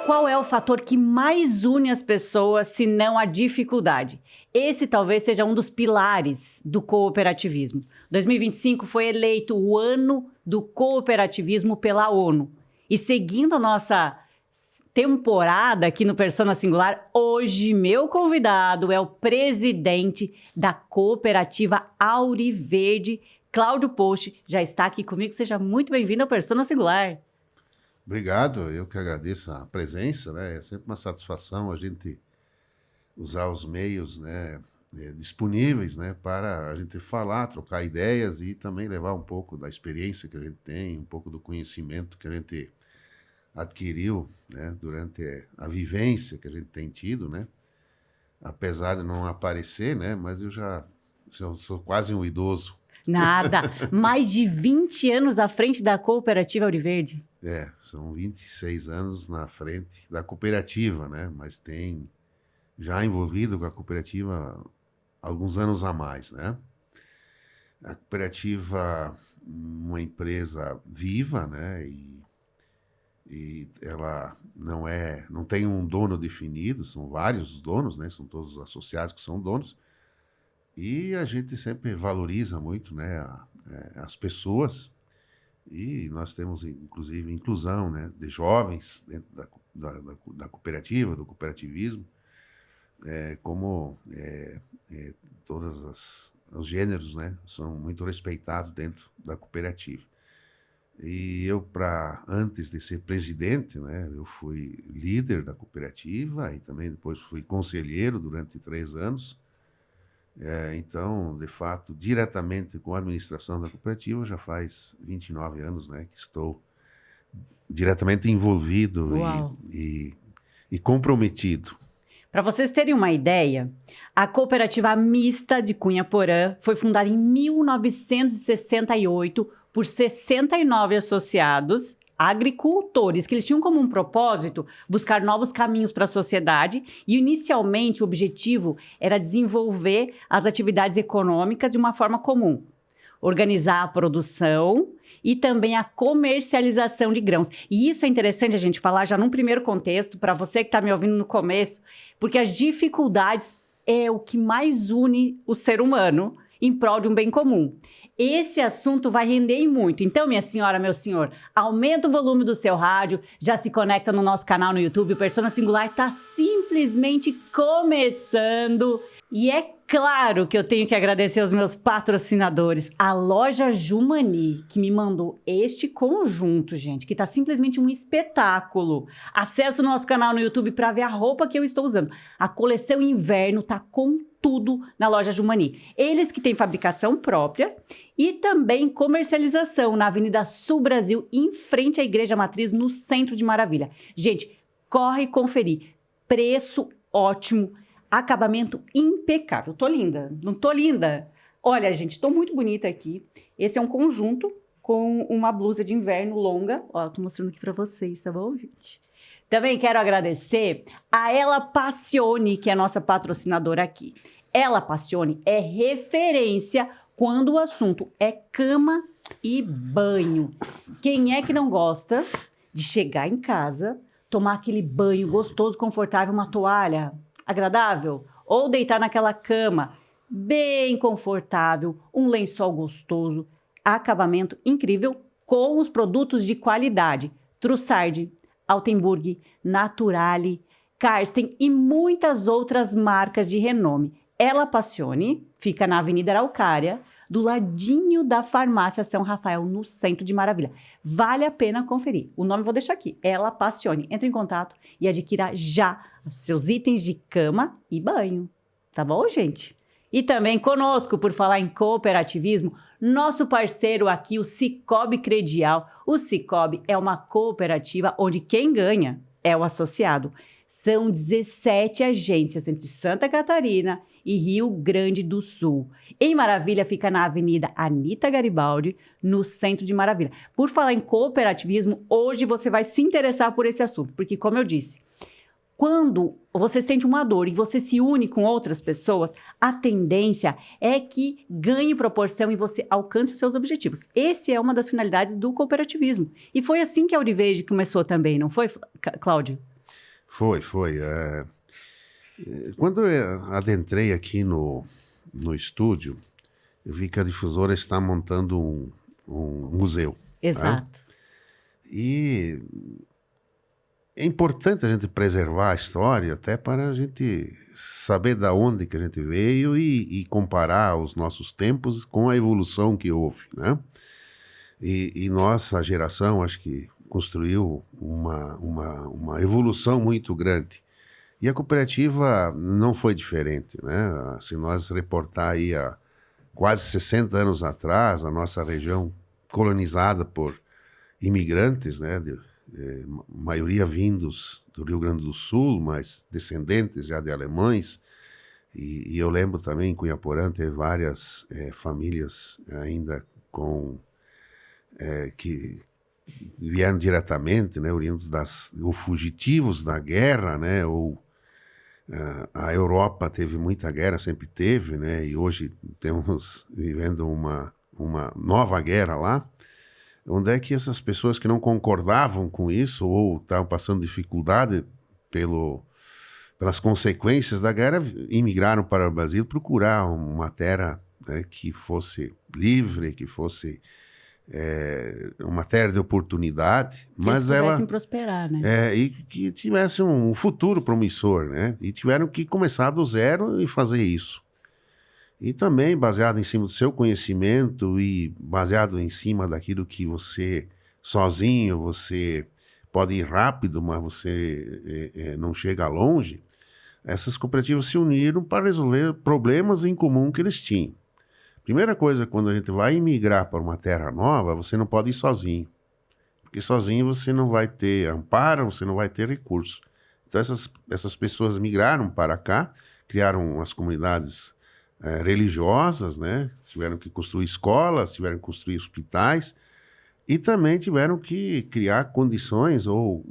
Qual é o fator que mais une as pessoas, se não a dificuldade? Esse talvez seja um dos pilares do cooperativismo. 2025 foi eleito o ano do cooperativismo pela ONU. E seguindo a nossa temporada aqui no Persona Singular, hoje meu convidado é o presidente da cooperativa Auriverde, Cláudio Post. Já está aqui comigo, seja muito bem-vindo ao Persona Singular. Obrigado, eu que agradeço a presença, né? É sempre uma satisfação a gente usar os meios, né, disponíveis, né, para a gente falar, trocar ideias e também levar um pouco da experiência que a gente tem, um pouco do conhecimento que a gente adquiriu, né, durante a vivência que a gente tem tido, né? Apesar de não aparecer, né, mas eu já sou quase um idoso. Nada, mais de 20 anos à frente da cooperativa Auriverde. São 26 anos na frente da cooperativa, né? Mas tem já envolvido com a cooperativa alguns anos a mais, né? A cooperativa, uma empresa viva, né? E ela não tem um dono definido, são vários donos, né? São todos os associados que são donos. E a gente sempre valoriza muito, né, as pessoas. E nós temos, inclusive, inclusão, né, de jovens dentro da cooperativa, do cooperativismo, todos os gêneros, né, são muito respeitados dentro da cooperativa. E eu, antes de ser presidente, né, eu fui líder da cooperativa e também depois fui conselheiro durante 3 anos. Então, de fato, diretamente com a administração da cooperativa, já faz 29 anos, né, que estou diretamente envolvido e comprometido. Para vocês terem uma ideia, a cooperativa mista de Cunha Porã foi fundada em 1968 por 69 associados agricultores, que eles tinham como um propósito buscar novos caminhos para a sociedade e, inicialmente, o objetivo era desenvolver as atividades econômicas de uma forma comum, organizar a produção e também a comercialização de grãos. E isso é interessante a gente falar já num primeiro contexto, para você que está me ouvindo no começo, porque as dificuldades é o que mais une o ser humano em prol de um bem comum. Esse assunto vai render muito. Então, minha senhora, meu senhor, aumenta o volume do seu rádio, já se conecta no nosso canal no YouTube. O Persona Singular está simplesmente começando. E é claro que eu tenho que agradecer aos meus patrocinadores, a loja Jumani, que me mandou este conjunto, gente, que está simplesmente um espetáculo. Acesse o nosso canal no YouTube para ver a roupa que eu estou usando. A coleção inverno está com tudo na loja Jumani. Eles que têm fabricação própria e também comercialização na Avenida Sul Brasil, em frente à Igreja Matriz, no centro de Maravilha. Gente, corre conferir. Preço ótimo, acabamento impecável. Tô linda, não tô linda? Olha, gente, tô muito bonita aqui. Esse é um conjunto com uma blusa de inverno longa. Ó, tô mostrando aqui para vocês, tá bom, gente? Também quero agradecer a Ela Passione, que é a nossa patrocinadora aqui. Ela Passione é referência quando o assunto é cama e banho. Quem é que não gosta de chegar em casa, tomar aquele banho gostoso, confortável, uma toalha agradável? Ou deitar naquela cama bem confortável, um lençol gostoso, acabamento incrível com os produtos de qualidade. Trussardi, Altenburg, Naturale, Karsten e muitas outras marcas de renome. Ela Passione fica na Avenida Araucária, do ladinho da Farmácia São Rafael, no centro de Maravilha. Vale a pena conferir. O nome eu vou deixar aqui, Ela Passione. Entre em contato e adquira já os seus itens de cama e banho. Tá bom, gente? E também conosco, por falar em cooperativismo, nosso parceiro aqui, o Sicoob Credial. O Sicoob é uma cooperativa onde quem ganha é o associado. São 17 agências entre Santa Catarina e Rio Grande do Sul. Em Maravilha fica na Avenida Anita Garibaldi, no centro de Maravilha. Por falar em cooperativismo, hoje você vai se interessar por esse assunto, porque, como eu disse, quando você sente uma dor e você se une com outras pessoas, a tendência é que ganhe proporção e você alcance os seus objetivos. Essa é uma das finalidades do cooperativismo. E foi assim que a Auriverde começou também, não foi, Cláudio? Foi, foi. Quando eu adentrei aqui no estúdio, eu vi que a difusora está montando um museu. Tá? Exato. E é importante a gente preservar a história, até para a gente saber da onde que a gente veio e comparar os nossos tempos com a evolução que houve, né? E nossa geração, acho que construiu uma evolução muito grande. E a cooperativa não foi diferente, né? Se nós reportar aí há quase 60 anos atrás, a nossa região colonizada por imigrantes, né? Maioria vindos do Rio Grande do Sul, mas descendentes já de alemães. E eu lembro também, em Cunhaporã, teve várias famílias ainda que vieram diretamente, né, oriundos ou fugitivos da guerra, né, ou a Europa teve muita guerra, sempre teve, né, e hoje estamos vivendo uma nova guerra lá, onde é que essas pessoas que não concordavam com isso ou estavam passando dificuldade pelas consequências da guerra, imigraram para o Brasil procurar uma terra, né, que fosse livre, que fosse uma terra de oportunidade, Que mas eles pudessem prosperar, né? e que tivesse um futuro promissor, né? E tiveram que começar do zero e fazer isso. E também baseado em cima do seu conhecimento e baseado em cima daquilo que você, sozinho, você pode ir rápido, mas você não chega longe, essas cooperativas se uniram para resolver problemas em comum que eles tinham. Primeira coisa, quando a gente vai imigrar para uma terra nova, você não pode ir sozinho. Porque sozinho você não vai ter amparo, você não vai ter recurso. Então essas pessoas migraram para cá, criaram as comunidades religiosas, né? Tiveram que construir escolas, tiveram que construir hospitais e também tiveram que criar condições ou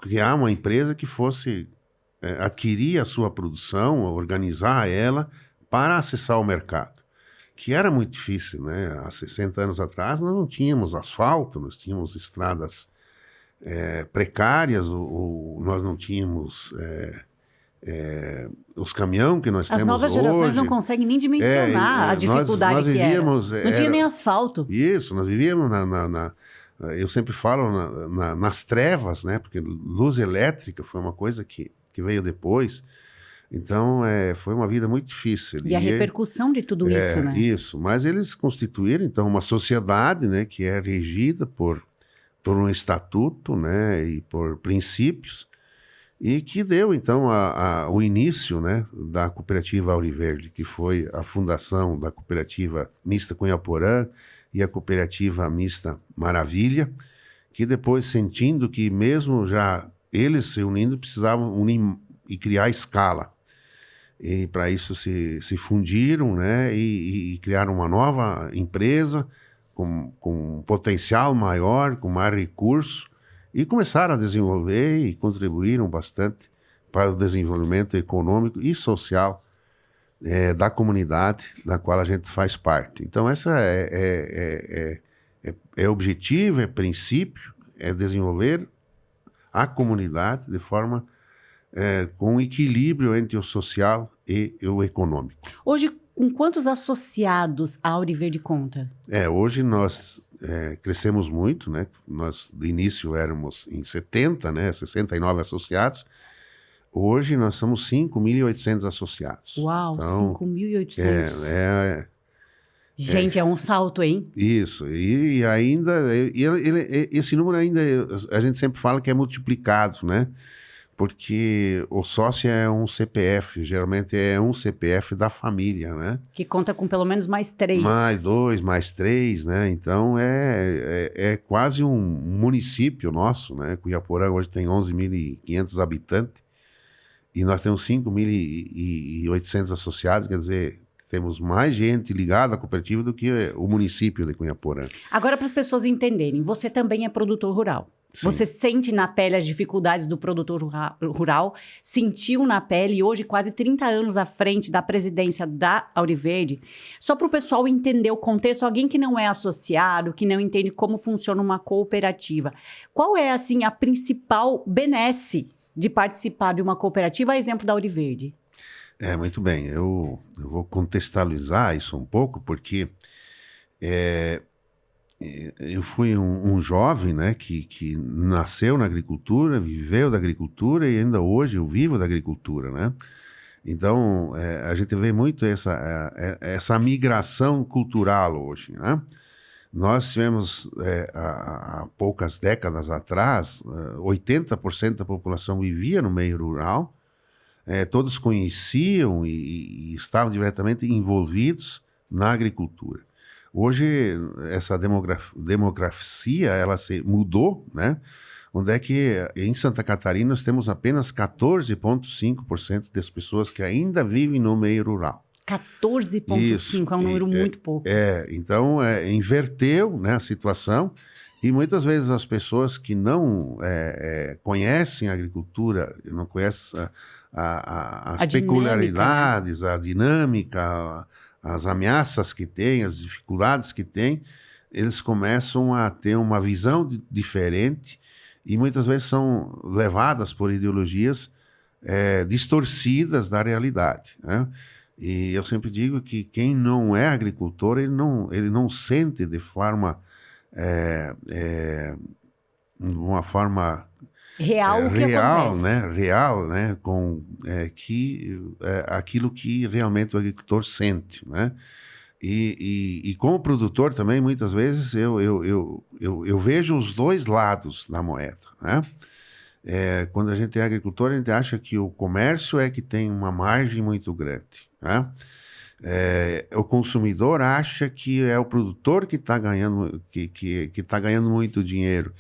criar uma empresa que fosse adquirir a sua produção, organizar ela para acessar o mercado, que era muito difícil, né? Há 60 anos atrás nós não tínhamos asfalto, nós tínhamos estradas precárias, ou nós não tínhamos os caminhões que nós temos hoje. As novas gerações não conseguem nem dimensionar a dificuldade nós vivíamos, que era. Não tinha nem asfalto. Isso, nós vivíamos eu sempre falo nas trevas, né? Porque luz elétrica foi uma coisa que veio depois. Então, foi uma vida muito difícil. E a repercussão de tudo isso, né? Isso, mas eles constituíram, então, uma sociedade, né, que é regida por um estatuto, né, e por princípios, e que deu, então, o início, né, da Cooperativa Auriverde, que foi a fundação da Cooperativa Mista Cunhaporã e a Cooperativa Mista Maravilha, que depois, sentindo que mesmo já eles se unindo, precisavam unir e criar escala. E para isso se fundiram, né, e criaram uma nova empresa com um potencial maior, com mais recursos, e começaram a desenvolver e contribuíram bastante para o desenvolvimento econômico e social da comunidade da qual a gente faz parte. Então essa é objetivo, é princípio, é desenvolver a comunidade de forma com equilíbrio entre o social e o econômico. Hoje, com quantos associados a Auriverde conta? Hoje nós crescemos muito, né? Nós, de início, éramos em 70, né? 69 associados. Hoje nós somos 5.800 associados. Uau, então, 5.800. Gente, é um salto, hein? Isso, e ainda, esse número ainda, a gente sempre fala que é multiplicado, né? Porque o sócio é um CPF, geralmente é um CPF da família, né? Que conta com pelo menos mais 3. Mais 2, mais 3, né? Então é quase um município nosso, né? Cunhaporã hoje tem 11.500 habitantes e nós temos 5.800 associados, quer dizer, temos mais gente ligada à cooperativa do que o município de Cunhaporã. Agora, para as pessoas entenderem, você também é produtor rural. Sim. Você sente na pele as dificuldades do produtor rural, sentiu na pele, e hoje, quase 30 anos à frente da presidência da Auriverde. Só para o pessoal entender o contexto, alguém que não é associado, que não entende como funciona uma cooperativa. Qual é, assim, a principal benesse de participar de uma cooperativa, a exemplo da Auriverde? Muito bem. Eu vou contextualizar isso um pouco, porque eu fui um jovem, né, que nasceu na agricultura, viveu da agricultura e ainda hoje eu vivo da agricultura, né? Então, a gente vê muito essa migração cultural hoje, né? Nós tivemos, há poucas décadas atrás, 80% da população vivia no meio rural, todos conheciam e estavam diretamente envolvidos na agricultura. Hoje, essa demografia, ela mudou, né? Onde é que em Santa Catarina nós temos apenas 14,5% das pessoas que ainda vivem no meio rural. 14,5% é um número muito pouco. Então, inverteu, né, a situação, e muitas vezes as pessoas que não conhecem a agricultura, não conhecem as peculiaridades, a dinâmica, as ameaças que tem, as dificuldades que tem, eles começam a ter uma visão diferente e muitas vezes são levadas por ideologias distorcidas da realidade, né? E eu sempre digo que quem não é agricultor, ele não sente de forma uma forma real, real, né? Real, né? Com aquilo que realmente o agricultor sente, né? E como produtor também, muitas vezes, eu vejo os dois lados da moeda, né? Quando a gente é agricultor, a gente acha que o comércio é que tem uma margem muito grande, né? O consumidor acha que é o produtor que está ganhando, que tá ganhando muito dinheiro.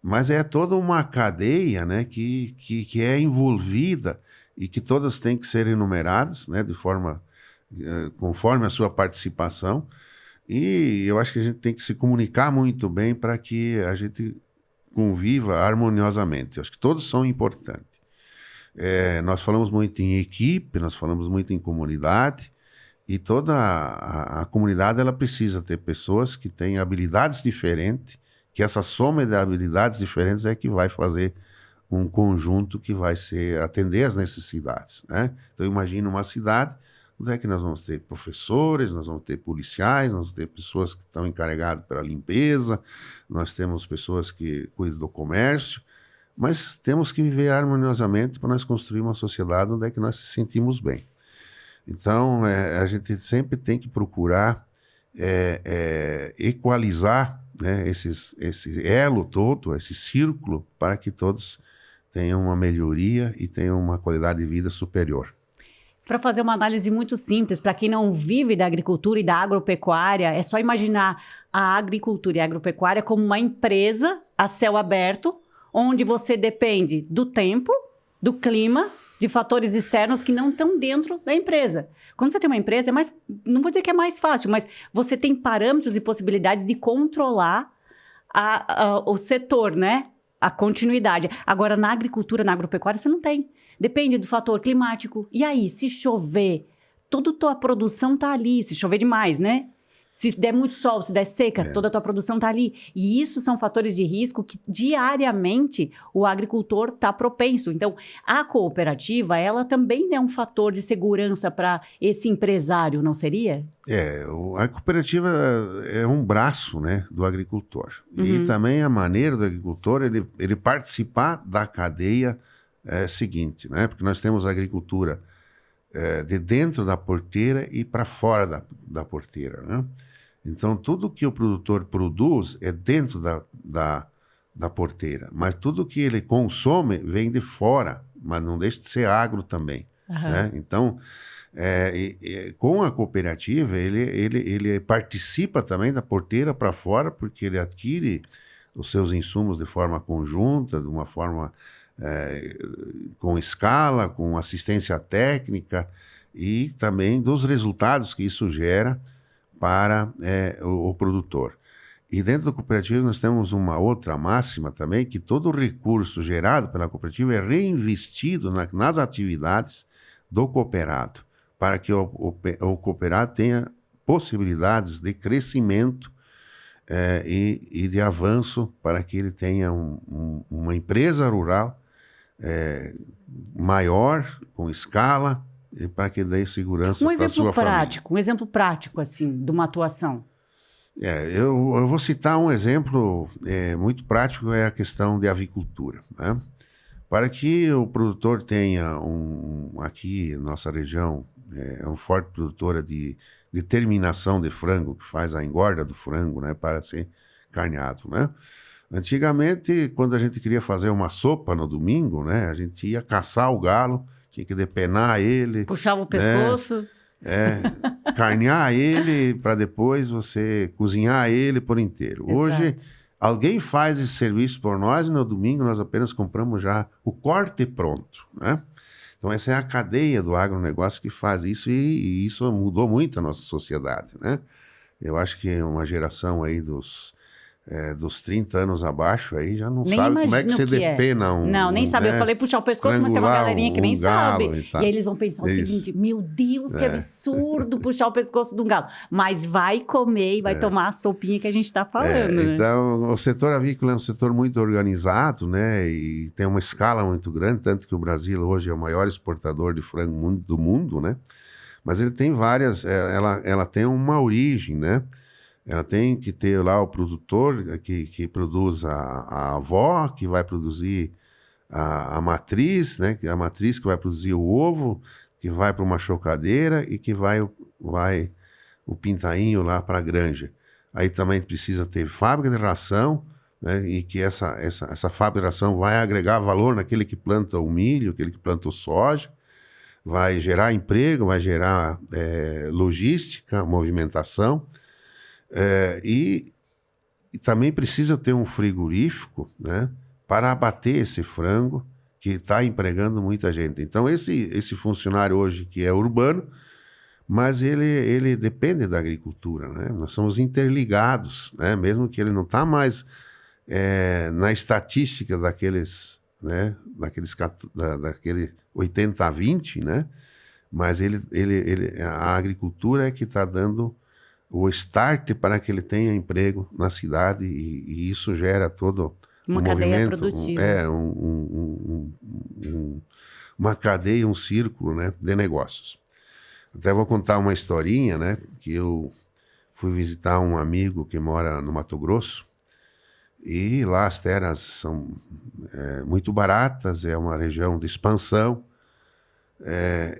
Mas é toda uma cadeia, né, que é envolvida e que todas têm que ser enumeradas, né, de forma, conforme a sua participação. E eu acho que a gente tem que se comunicar muito bem para que a gente conviva harmoniosamente. Eu acho que todos são importantes. Nós falamos muito em equipe, nós falamos muito em comunidade, e toda a comunidade ela precisa ter pessoas que têm habilidades diferentes, que essa soma de habilidades diferentes é que vai fazer um conjunto que vai atender às necessidades, né? Então, imagina uma cidade, onde é que nós vamos ter professores, nós vamos ter policiais, nós vamos ter pessoas que estão encarregadas pela limpeza, nós temos pessoas que cuidam do comércio, mas temos que viver harmoniosamente para nós construir uma sociedade onde é que nós se sentimos bem. Então, a gente sempre tem que procurar equalizar, né, esse elo todo, esse círculo, para que todos tenham uma melhoria e tenham uma qualidade de vida superior. Para fazer uma análise muito simples, para quem não vive da agricultura e da agropecuária, é só imaginar a agricultura e a agropecuária como uma empresa a céu aberto, onde você depende do tempo, do clima, de fatores externos que não estão dentro da empresa. Quando você tem uma empresa, não vou dizer que é mais fácil, mas você tem parâmetros e possibilidades de controlar o setor, né? A continuidade. Agora, na agricultura, na agropecuária, você não tem. Depende do fator climático. E aí, se chover, toda a tua produção está ali. Se chover demais, né? Se der muito sol, se der seca, toda a tua produção está ali. E isso são fatores de risco que diariamente o agricultor está propenso. Então, a cooperativa, ela também é um fator de segurança para esse empresário, não seria? A cooperativa é um braço, né, do agricultor. Uhum. E também a maneira do agricultor ele participar da cadeia seguinte, né? Porque nós temos a agricultura de dentro da porteira e para fora da porteira, né? Então, tudo que o produtor produz é dentro da porteira, mas tudo que ele consome vem de fora, mas não deixa de ser agro também, né? Então, com a cooperativa, ele participa também da porteira para fora, porque ele adquire os seus insumos de forma conjunta, de uma forma com escala, com assistência técnica e também dos resultados que isso gera para o produtor. E dentro do cooperativo nós temos uma outra máxima também, que todo o recurso gerado pela cooperativa é reinvestido nas atividades do cooperado, para que o cooperado tenha possibilidades de crescimento e de avanço, para que ele tenha uma empresa rural maior, com escala, e para que dê segurança para a sua família. Um exemplo prático, assim, de uma atuação. Eu vou citar um exemplo muito prático, é a questão de avicultura, né? Para que o produtor tenha aqui, nossa região é uma forte produtora de terminação de frango, que faz a engorda do frango, né, para ser carneado, né? Antigamente, quando a gente queria fazer uma sopa no domingo, né, a gente ia caçar o galo, tinha que depenar ele. Puxava o pescoço. Carnear ele para depois você cozinhar ele por inteiro. Exato. Hoje, alguém faz esse serviço por nós e no domingo nós apenas compramos já o corte pronto, né? Então essa é a cadeia do agronegócio que faz isso e isso mudou muito a nossa sociedade, né? Eu acho que uma geração aí dos 30 anos abaixo aí já não Nem sabe como é que você imagina o que depena um... Não, nem sabe. Eu falei puxar o pescoço, mas tem uma galerinha que nem sabe. galo E aí eles vão pensar o seguinte: meu Deus, que absurdo puxar o pescoço de um galo. Mas vai comer e vai tomar a sopinha que a gente está falando, né? Então, o setor avícola é um setor muito organizado, né? E tem uma escala muito grande, tanto que o Brasil hoje é o maior exportador de frango do mundo, né? Mas ele tem várias... Ela tem uma origem, né? Ela tem que ter lá o produtor que produz a avó, que vai produzir a matriz, né? A matriz que vai produzir o ovo, que vai para uma chocadeira e que vai o pintainho lá para a granja. Aí também precisa ter fábrica de ração, né? E que essa fábrica de ração vai agregar valor naquele que planta o milho, aquele que planta o soja, vai gerar emprego, vai gerar logística, movimentação. E também precisa ter um frigorífico, né, para abater esse frango que está empregando muita gente. Então, esse funcionário hoje que é urbano, mas ele depende da agricultura, né? Nós somos interligados, né? Mesmo que ele não está mais na estatística daqueles, né, daquele 80-20, né? Mas a agricultura é que está dando o start para que ele tenha emprego na cidade e isso gera todo uma cadeia produtiva. Uma cadeia, um círculo, né, de negócios. Até vou contar uma historinha, né, que eu fui visitar um amigo que mora no Mato Grosso e lá as terras são muito baratas, é uma região de expansão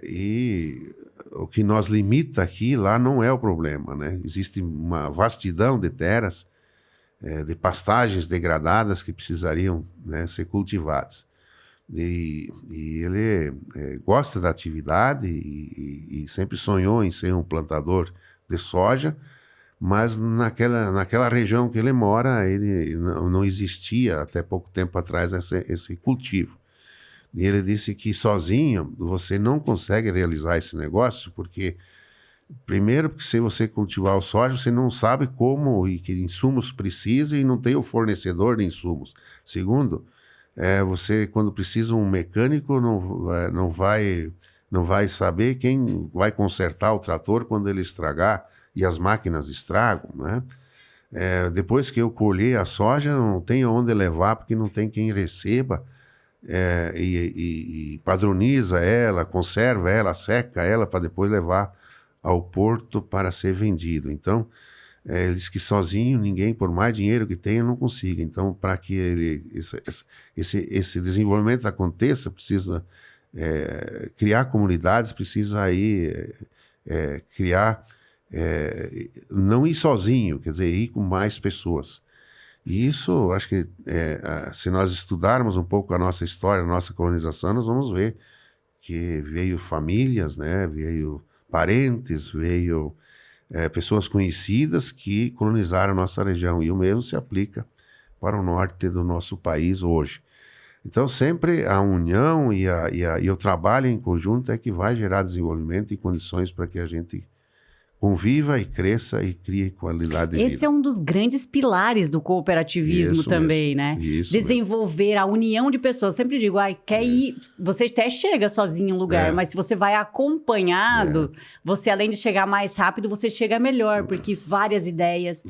e o que nos limita aqui, lá não é o problema, né? Existe uma vastidão de terras, de pastagens degradadas que precisariam, né, ser cultivadas. E ele gosta da atividade e sempre sonhou em ser um plantador de soja, mas naquela região que ele mora, ele não existia até pouco tempo atrás esse cultivo. E ele disse que sozinho você não consegue realizar esse negócio, porque, primeiro, porque se você cultivar o soja, você não sabe como e que insumos precisa e não tem o fornecedor de insumos. Segundo, você, quando precisa um mecânico, não vai saber quem vai consertar o trator quando ele estragar, e as máquinas estragam, né? Depois que eu colher a soja, não tem onde levar, porque não tem quem receba, e padroniza ela, conserva ela, seca ela para depois levar ao porto para ser vendido. Então, ele diz que sozinho ninguém, por mais dinheiro que tenha, não consiga. Então, para que esse desenvolvimento aconteça, precisa criar comunidades, precisa aí criar, não ir sozinho, quer dizer, ir com mais pessoas. E isso, acho que se nós estudarmos um pouco a nossa história, a nossa colonização, nós vamos ver que veio famílias, né, veio parentes, veio pessoas conhecidas que colonizaram a nossa região. E o mesmo se aplica para o norte do nosso país hoje. Então, sempre a união e o trabalho em conjunto é que vai gerar desenvolvimento e condições para que a gente conviva e cresça e crie qualidade de vida. Esse é um dos grandes pilares do cooperativismo Isso também, mesmo, né? isso Desenvolver a união de pessoas. Sempre digo, quer ir... Você até chega sozinho em um lugar, mas se você vai acompanhado, você além de chegar mais rápido, você chega melhor, porque várias ideias,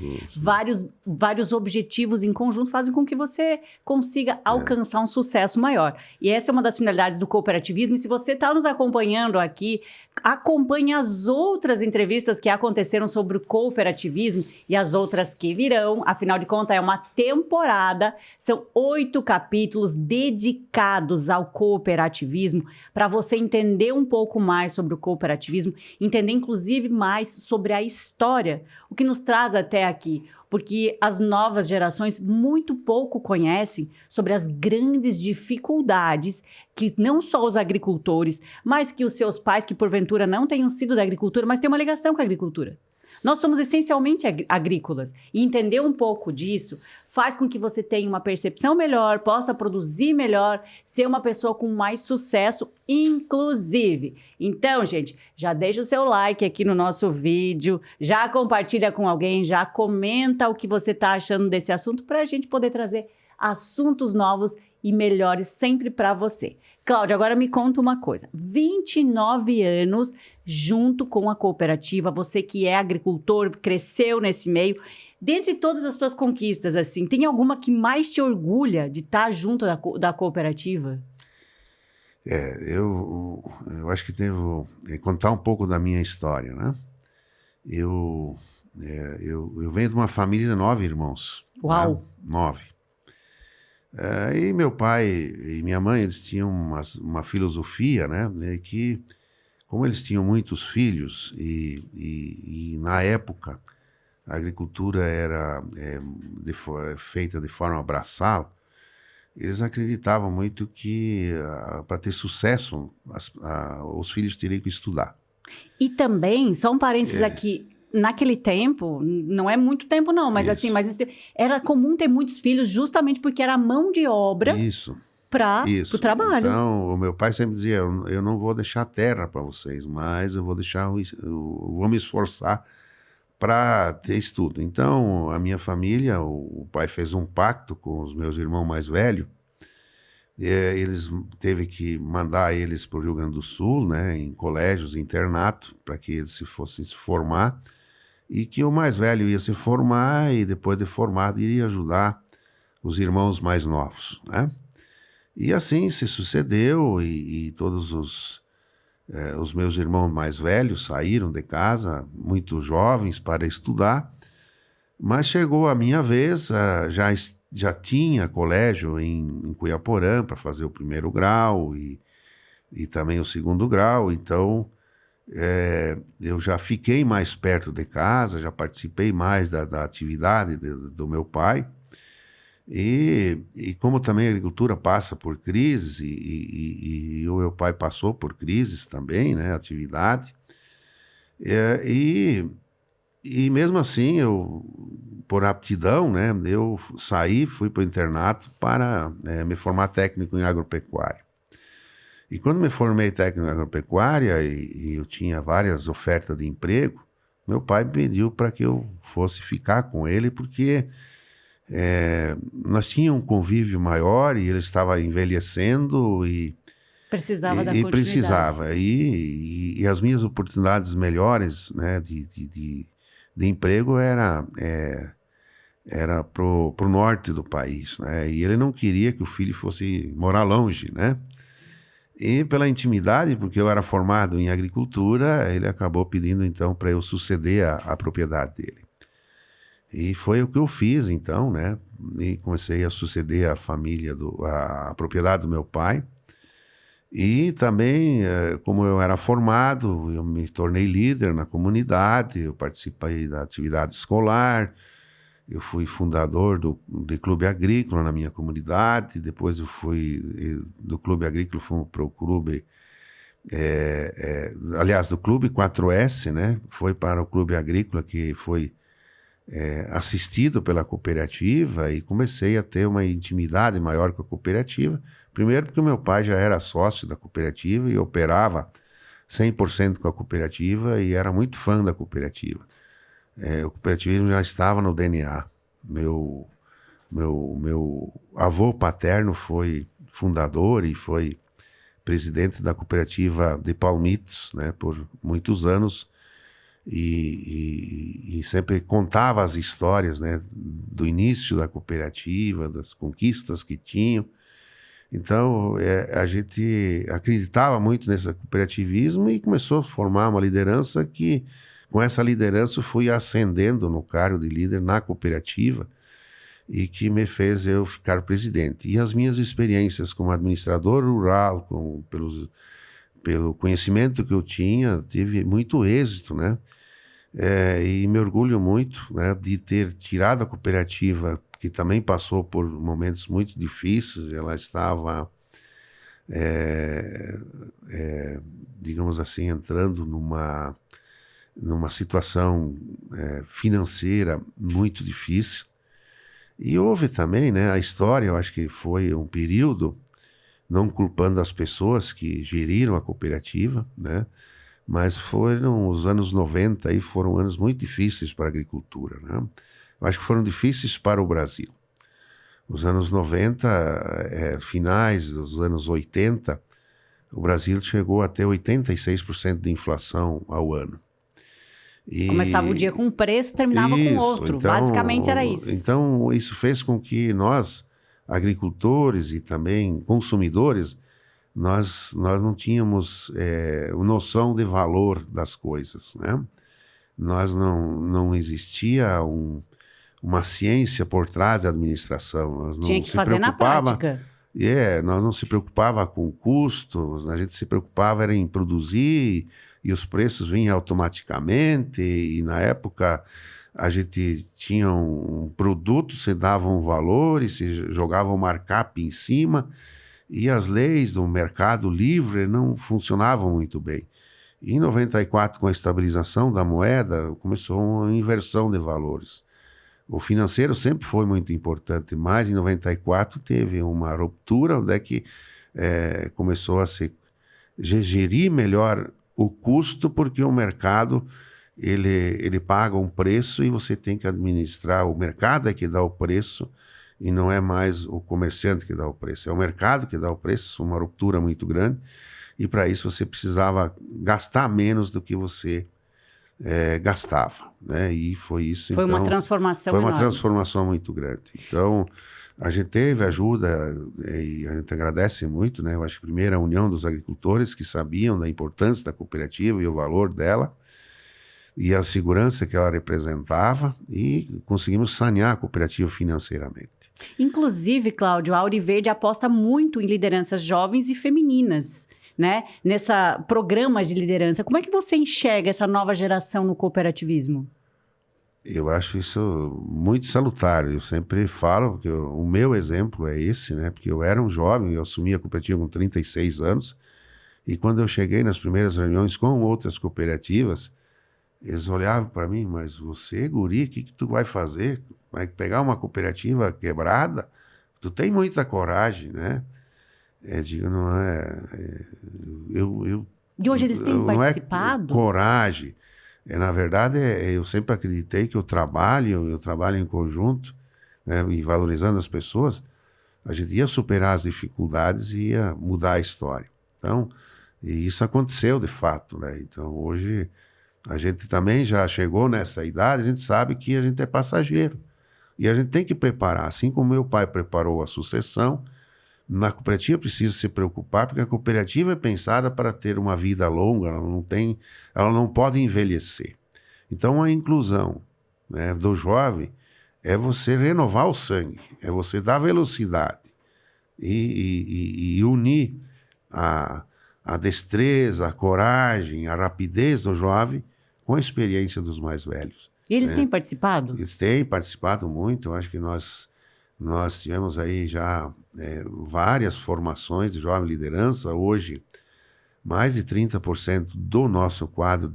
vários objetivos em conjunto fazem com que você consiga alcançar um sucesso maior. E essa é uma das finalidades do cooperativismo. E se você está nos acompanhando aqui, acompanhe as outras entrevistas que aconteceram sobre o cooperativismo e as outras que virão. Afinal de contas, é uma temporada. São 8 capítulos dedicados ao cooperativismo para você entender um pouco mais sobre o cooperativismo, entender inclusive mais sobre a história, o que nos traz até aqui. Porque as novas gerações muito pouco conhecem sobre as grandes dificuldades que não só os agricultores, mas que os seus pais, que porventura não tenham sido da agricultura, mas têm uma ligação com a agricultura. Nós somos essencialmente agrícolas e entender um pouco disso faz com que você tenha uma percepção melhor, possa produzir melhor, ser uma pessoa com mais sucesso, inclusive. Então, gente, já deixa o seu like aqui no nosso vídeo, já compartilha com alguém, já comenta o que você está achando desse assunto para a gente poder trazer assuntos novos e melhores sempre para você. Cláudia, agora me conta uma coisa. 29 anos junto com a cooperativa, você que é agricultor, cresceu nesse meio. Dentre todas as suas conquistas, assim, tem alguma que mais te orgulha de estar junto da cooperativa? Eu acho que devo contar um pouco da minha história, né? Eu venho de uma família de 9 irmãos. Uau! Né? 9. E meu pai e minha mãe, eles tinham uma filosofia, né? Que, como eles tinham muitos filhos e na época a agricultura era feita de forma braçal, eles acreditavam muito que para ter sucesso os filhos teriam que estudar. E também, só um parênteses aqui, naquele tempo, não é muito tempo não, mas assim, era comum ter muitos filhos justamente porque era mão de obra para o trabalho. Então, o meu pai sempre dizia, eu não vou deixar terra para vocês, mas eu vou me esforçar para ter estudo. Então, a minha família, o pai fez um pacto com os meus irmãos mais velhos, eles teve que mandar eles para o Rio Grande do Sul, né, em colégios, internato, para que eles fossem se formar, e que o mais velho ia se formar e depois de formado iria ajudar os irmãos mais novos, né? E assim se sucedeu e todos os meus irmãos mais velhos saíram de casa, muito jovens, para estudar, mas chegou a minha vez, já tinha colégio em Cuiaporã para fazer o 1º grau e também o 2º grau, então eu já fiquei mais perto de casa, já participei mais da atividade do meu pai, e como também a agricultura passa por crises, e o meu pai passou por crises também, né, atividade, e mesmo assim, por aptidão, né, eu fui para o internato para me formar técnico em agropecuária. E quando me formei técnico em agropecuária e eu tinha várias ofertas de emprego, meu pai pediu para que eu fosse ficar com ele, porque nós tínhamos um convívio maior e ele estava envelhecendo e precisava da continuidade. Precisava. E as minhas oportunidades melhores, né, de emprego era pro norte do país, né? E ele não queria que o filho fosse morar longe, né? E pela intimidade, porque eu era formado em agricultura, ele acabou pedindo então para eu suceder a propriedade dele. E foi o que eu fiz então, né? E comecei a suceder a família, a propriedade do meu pai. E também, como eu era formado, eu me tornei líder na comunidade, eu participei da atividade escolar, eu fui fundador do Clube Agrícola na minha comunidade, depois eu fui do Clube Agrícola, fui para o Clube, aliás, do Clube 4S, né? Foi para o Clube Agrícola, que foi assistido pela cooperativa, e comecei a ter uma intimidade maior com a cooperativa. Primeiro porque o meu pai já era sócio da cooperativa e operava 100% com a cooperativa e era muito fã da cooperativa. O cooperativismo já estava no DNA. Meu avô paterno foi fundador e foi presidente da cooperativa de Palmitos, né, por muitos anos, e sempre contava as histórias, né, do início da cooperativa, das conquistas que tinham. Então, a gente acreditava muito nesse cooperativismo e começou a formar uma liderança que, com essa liderança, eu fui ascendendo no cargo de líder na cooperativa e que me fez eu ficar presidente. E as minhas experiências como administrador rural, pelo conhecimento que eu tinha, tive muito êxito, né? E me orgulho muito, né, de ter tirado a cooperativa, que também passou por momentos muito difíceis. Ela estava, digamos assim, entrando numa situação financeira muito difícil. E houve também, né, a história, eu acho que foi um período, não culpando as pessoas que geriram a cooperativa, né, mas foram os anos 90 e foram anos muito difíceis para a agricultura, né? Eu acho que foram difíceis para o Brasil. Os anos 90, finais dos anos 80, o Brasil chegou a ter 86% de inflação ao ano. Começava o dia com um preço, terminava com outro. Então, basicamente era isso. Então, isso fez com que nós, agricultores e também consumidores, nós não tínhamos noção de valor das coisas, né? Não existia uma ciência por trás da administração. Nós não tinha que fazer na prática. Nós não se preocupava com custos, a gente se preocupava era em produzir e os preços vinham automaticamente. E na época a gente tinha um produto, se dava um valor e se jogava um markup em cima. E as leis do mercado livre não funcionavam muito bem. E em 94, com a estabilização da moeda, começou uma inversão de valores. O financeiro sempre foi muito importante, mas em 94 teve uma ruptura onde é que começou a se gerir melhor o custo, porque o mercado ele paga um preço e você tem que administrar. O mercado é que dá o preço, e não é mais o comerciante que dá o preço, é o mercado que dá o preço, uma ruptura muito grande, e para isso você precisava gastar menos do que você gastava, né? E foi isso. Foi uma transformação enorme. Foi uma transformação muito grande. Então, a gente teve ajuda, e a gente agradece muito, né? Eu acho que primeiro a União dos Agricultores, que sabiam da importância da cooperativa e o valor dela, e a segurança que ela representava, e conseguimos sanear a cooperativa financeiramente. Inclusive, Cláudio, a Auriverde aposta muito em lideranças jovens e femininas, né? Nessa programa de liderança. Como é que você enxerga essa nova geração no cooperativismo? Eu acho isso muito salutar. Eu sempre falo que o meu exemplo é esse, né? Porque eu era um jovem, eu assumi a cooperativa com 36 anos, e quando eu cheguei nas primeiras reuniões com outras cooperativas, eles olhavam para mim: mas você, guri, o que tu vai fazer? Vai pegar uma cooperativa quebrada? Tu tem muita coragem, né? Digo, não é... E hoje eles têm participado? Não é coragem. Na verdade, eu sempre acreditei que eu trabalho em conjunto, né, e valorizando as pessoas, a gente ia superar as dificuldades e ia mudar a história. Então, e isso aconteceu de fato, né? Então, hoje, a gente também já chegou nessa idade, a gente sabe que a gente é passageiro. E a gente tem que preparar, assim como meu pai preparou a sucessão, na cooperativa precisa se preocupar, porque a cooperativa é pensada para ter uma vida longa, ela não pode envelhecer. Então, a inclusão, né, do jovem é você renovar o sangue, é você dar velocidade e unir a destreza, a coragem, a rapidez do jovem com a experiência dos mais velhos. E eles têm participado? Eles têm participado muito. Eu acho que nós tivemos aí já várias formações de jovem liderança. Hoje, mais de 30% do nosso quadro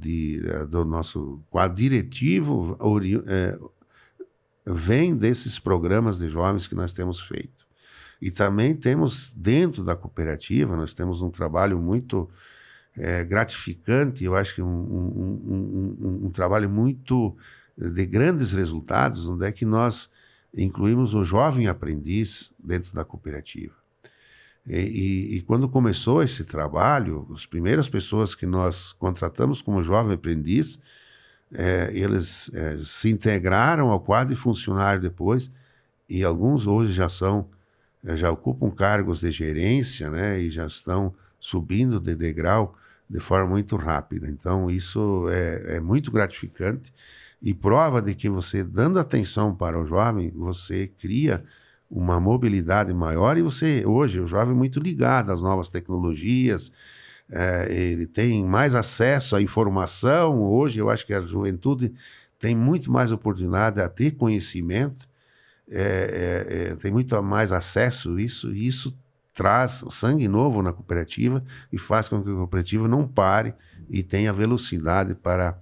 diretivo vem desses programas de jovens que nós temos feito. E também temos, dentro da cooperativa, nós temos um trabalho muito gratificante, eu acho que um trabalho muito de grandes resultados, onde é que nós incluímos o jovem aprendiz dentro da cooperativa. E quando começou esse trabalho, as primeiras pessoas que nós contratamos como jovem aprendiz, eles se integraram ao quadro de funcionário depois, e alguns hoje já ocupam cargos de gerência, né, e já estão subindo de degrau de forma muito rápida. Então, isso é muito gratificante e prova de que você, dando atenção para o jovem, você cria uma mobilidade maior e você, hoje, o jovem é muito ligado às novas tecnologias, ele tem mais acesso à informação. Hoje, eu acho que a juventude tem muito mais oportunidade a ter conhecimento, tem muito mais acesso a isso, e isso traz sangue novo na cooperativa e faz com que a cooperativa não pare e tenha velocidade para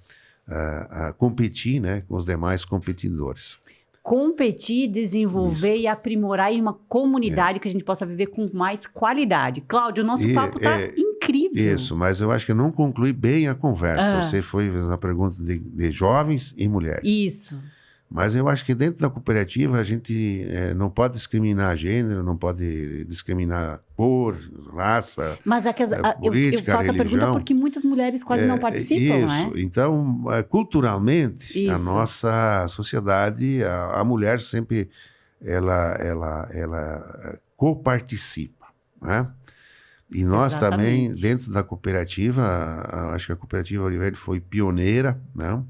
competir, né, com os demais competidores. Competir, desenvolver e aprimorar em uma comunidade que a gente possa viver com mais qualidade. Cláudio, o nosso papo está incrível. Isso, mas eu acho que eu não concluí bem a conversa. Você foi fazer uma pergunta de jovens e mulheres. Isso. Mas eu acho que dentro da cooperativa a gente não pode discriminar gênero, não pode discriminar cor, raça, mas política, eu faço religião. A pergunta porque muitas mulheres quase não participam, isso. Né? Então, culturalmente, isso. a nossa sociedade, a mulher sempre ela coparticipa, né? E nós também, dentro da cooperativa, acho que a cooperativa Ouro Verde foi pioneira, né?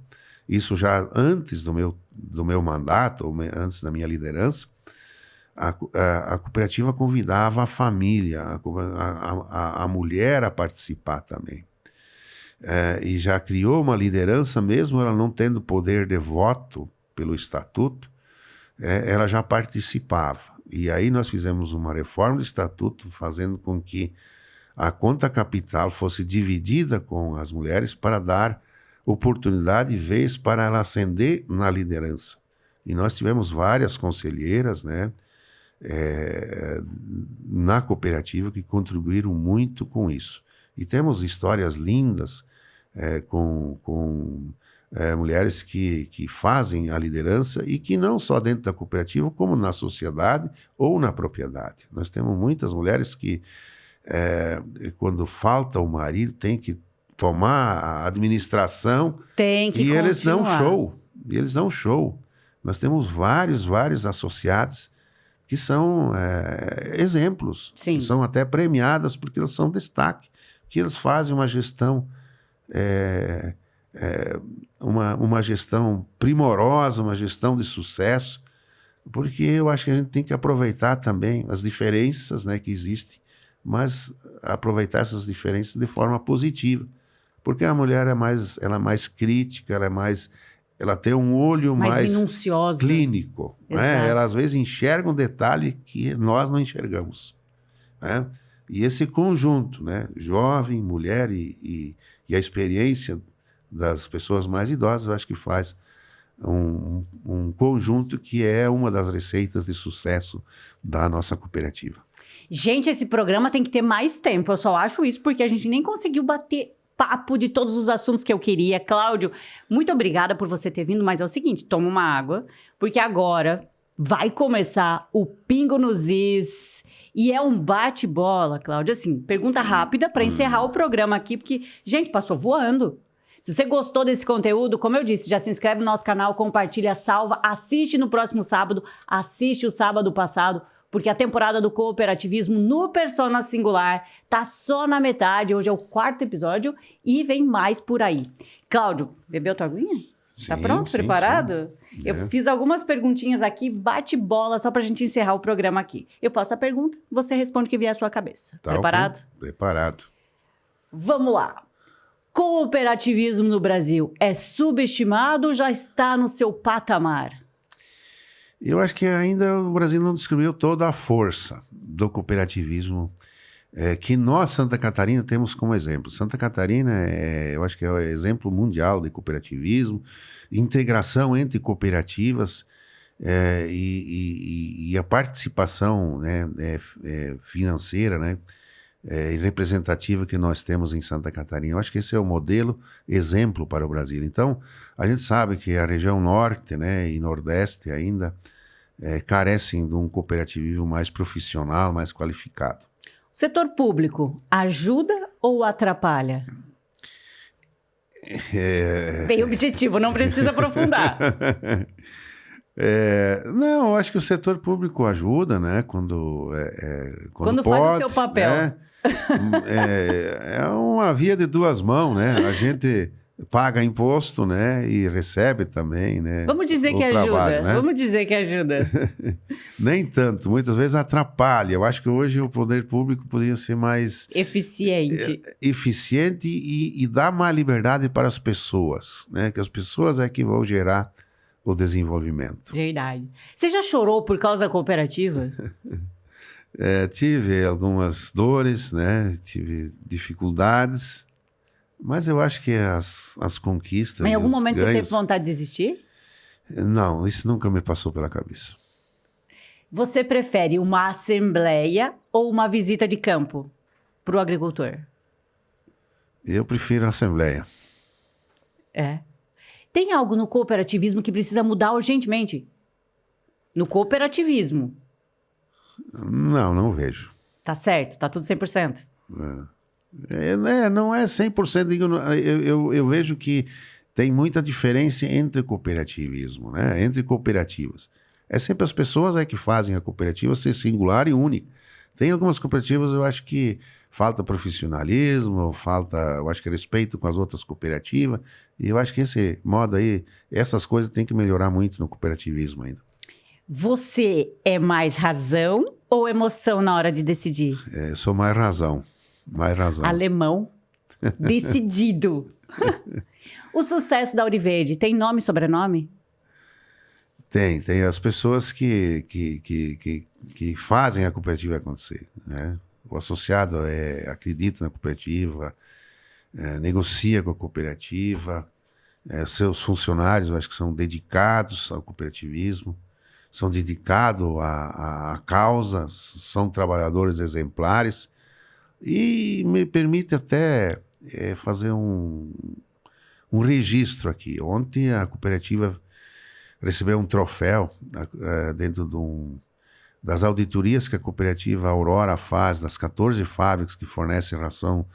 Isso já antes do meu mandato, ou antes da minha liderança, a cooperativa convidava a família, a mulher a participar também. E já criou uma liderança, mesmo ela não tendo poder de voto pelo estatuto, ela já participava. E aí nós fizemos uma reforma do estatuto, fazendo com que a conta capital fosse dividida com as mulheres para dar oportunidade e vez para ela ascender na liderança. E nós tivemos várias conselheiras, né, na cooperativa que contribuíram muito com isso. E temos histórias lindas com mulheres que fazem a liderança e que não só dentro da cooperativa, como na sociedade ou na propriedade. Nós temos muitas mulheres que, quando falta o marido, tem que tomar a administração e eles dão show. Nós temos vários associados que são exemplos, que são até premiadas porque eles são destaque, que eles fazem uma gestão uma gestão primorosa, uma gestão de sucesso, porque eu acho que a gente tem que aproveitar também as diferenças, né, que existem, mas aproveitar essas diferenças de forma positiva. Porque a mulher ela é mais crítica, ela tem um olho mais minuciosa, clínico. Né? Ela às vezes enxerga um detalhe que nós não enxergamos. Né? E esse conjunto, né? Jovem, mulher e a experiência das pessoas mais idosas, eu acho que faz um conjunto que é uma das receitas de sucesso da nossa cooperativa. Gente, esse programa tem que ter mais tempo. Eu só acho isso porque a gente nem conseguiu bater papo de todos os assuntos que eu queria. Cláudio, muito obrigada por você ter vindo, mas é o seguinte, toma uma água, porque agora vai começar o Pingo nos Is, e é um bate-bola, Cláudio, assim, pergunta rápida para encerrar o programa aqui, porque, gente, passou voando. Se você gostou desse conteúdo, como eu disse, já se inscreve no nosso canal, compartilha, salva, assiste no próximo sábado, assiste o sábado passado, porque a temporada do cooperativismo no Persona Singular tá só na metade. Hoje é o 4º episódio e vem mais por aí. Cláudio, bebeu tua aguinha? Tá pronto? Preparado? Sim. Eu fiz algumas perguntinhas aqui, bate bola, só pra gente encerrar o programa aqui. Eu faço a pergunta, você responde o que vier à sua cabeça. Tá preparado? Okay. Preparado. Vamos lá. Cooperativismo no Brasil é subestimado ou já está no seu patamar? Eu acho que ainda o Brasil não descobriu toda a força do cooperativismo que nós, Santa Catarina, temos como exemplo. Santa Catarina, eu acho que é o exemplo mundial de cooperativismo, integração entre cooperativas e a participação, né, financeira, né, e representativa que nós temos em Santa Catarina. Eu acho que esse é o modelo, exemplo para o Brasil. Então, a gente sabe que a região norte, né, e nordeste ainda carecem de um cooperativismo mais profissional, mais qualificado. O setor público ajuda ou atrapalha? Bem objetivo, não precisa aprofundar. Não, eu acho que o setor público ajuda, né? Quando Quando pode, faz o seu papel. Né? É uma via de duas mãos, né? A gente paga imposto, né? E recebe também, né? Vamos dizer que ajuda. Né? Vamos dizer que ajuda. Nem tanto, muitas vezes atrapalha. Eu acho que hoje o poder público poderia ser mais eficiente e dar mais liberdade para as pessoas, né? Que as pessoas é que vão gerar o desenvolvimento. Verdade. Você já chorou por causa da cooperativa? Tive algumas dores, né? Tive dificuldades, mas eu acho que as conquistas. Mas em algum momento ganhos... você teve vontade de desistir? Não, isso nunca me passou pela cabeça. Você prefere uma assembleia ou uma visita de campo para o agricultor? Eu prefiro a assembleia. Tem algo no cooperativismo que precisa mudar urgentemente? No cooperativismo. Não vejo. Tá certo? Tá tudo 100%? Não é 100%. Eu vejo que tem muita diferença entre cooperativismo, né? Entre cooperativas. É sempre as pessoas que fazem a cooperativa ser singular e única. Tem algumas cooperativas, eu acho que falta profissionalismo, eu acho que respeito com as outras cooperativas. E eu acho que esse modo aí, essas coisas tem que melhorar muito no cooperativismo ainda. Você é mais razão ou emoção na hora de decidir? Eu sou mais razão. Alemão, decidido. O sucesso da Auriverde tem nome e sobrenome? Tem as pessoas que fazem a cooperativa acontecer, né? O associado acredita na cooperativa, negocia com a cooperativa, seus funcionários, eu acho que são dedicados ao cooperativismo, são dedicados à causa, são trabalhadores exemplares e me permite até fazer um registro aqui. Ontem a cooperativa recebeu um troféu dentro das auditorias que a cooperativa Aurora faz, das 14 fábricas que fornecem ração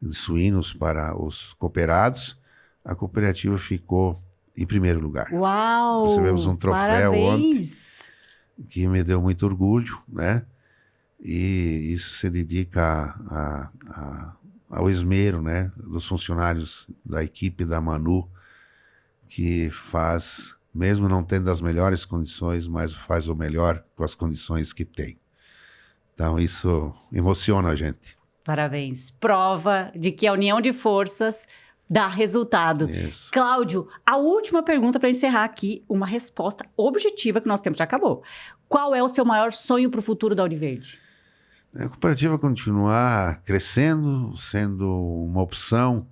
de suínos para os cooperados. A cooperativa ficou em primeiro lugar. Uau! Recebemos um troféu ontem, parabéns. que me deu muito orgulho, né? E isso se dedica ao esmero, né? Dos funcionários da equipe da Manu, que faz, mesmo não tendo as melhores condições, mas faz o melhor com as condições que tem. Então isso emociona a gente. Parabéns. Prova de que a união de forças dá resultado. Isso. Cláudio, a última pergunta para encerrar aqui, uma resposta objetiva que nosso tempo já acabou. Qual é o seu maior sonho para o futuro da Auriverde? A cooperativa continuar crescendo, sendo uma opção,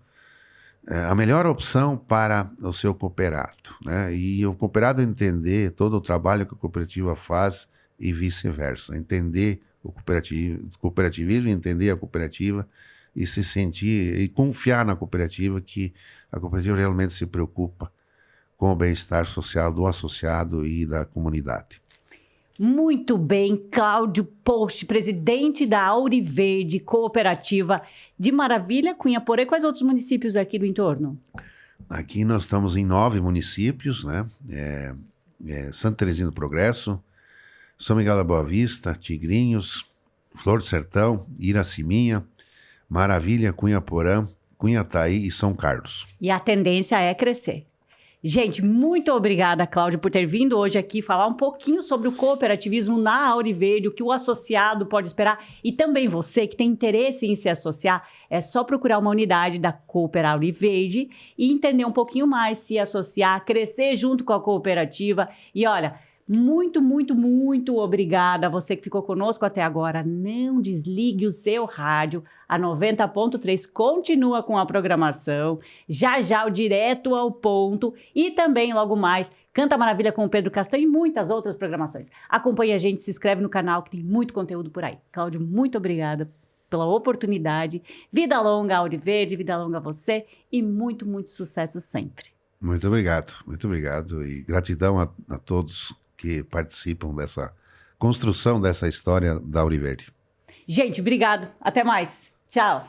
a melhor opção para o seu cooperado, né? E o cooperado entender todo o trabalho que a cooperativa faz e vice-versa. Entender o cooperativismo, entender a cooperativa e se sentir e confiar na cooperativa, que a cooperativa realmente se preocupa com o bem-estar social do associado e da comunidade. Muito bem, Cláudio Post, presidente da Auriverde Cooperativa de Maravilha, Cunha Porã. Quais outros municípios aqui do entorno? Aqui nós estamos em 9 municípios, né? Santa Terezinha do Progresso, São Miguel da Boa Vista, Tigrinhos, Flor do Sertão, Iraciminha, Maravilha, Cunha Porã, Cunhataí e São Carlos. E a tendência é crescer. Gente, muito obrigada, Cláudio, por ter vindo hoje aqui falar um pouquinho sobre o cooperativismo na Auriverde, o que o associado pode esperar. E também você que tem interesse em se associar, é só procurar uma unidade da Cooper Auriverde e entender um pouquinho mais, se associar, crescer junto com a cooperativa. E olha, muito, muito, muito obrigada a você que ficou conosco até agora. Não desligue o seu rádio. A 90.3 continua com a programação. Já já o Direto ao Ponto. E também, logo mais, Canta Maravilha com o Pedro Castanho e muitas outras programações. Acompanhe a gente, se inscreve no canal que tem muito conteúdo por aí. Cláudio, muito obrigada. pela oportunidade. Vida longa, Auri Verde, vida longa a você e muito, muito sucesso sempre. Muito obrigado e gratidão a todos que participam dessa construção dessa história da Auri Verde. Gente, obrigado. Até mais. Tchau.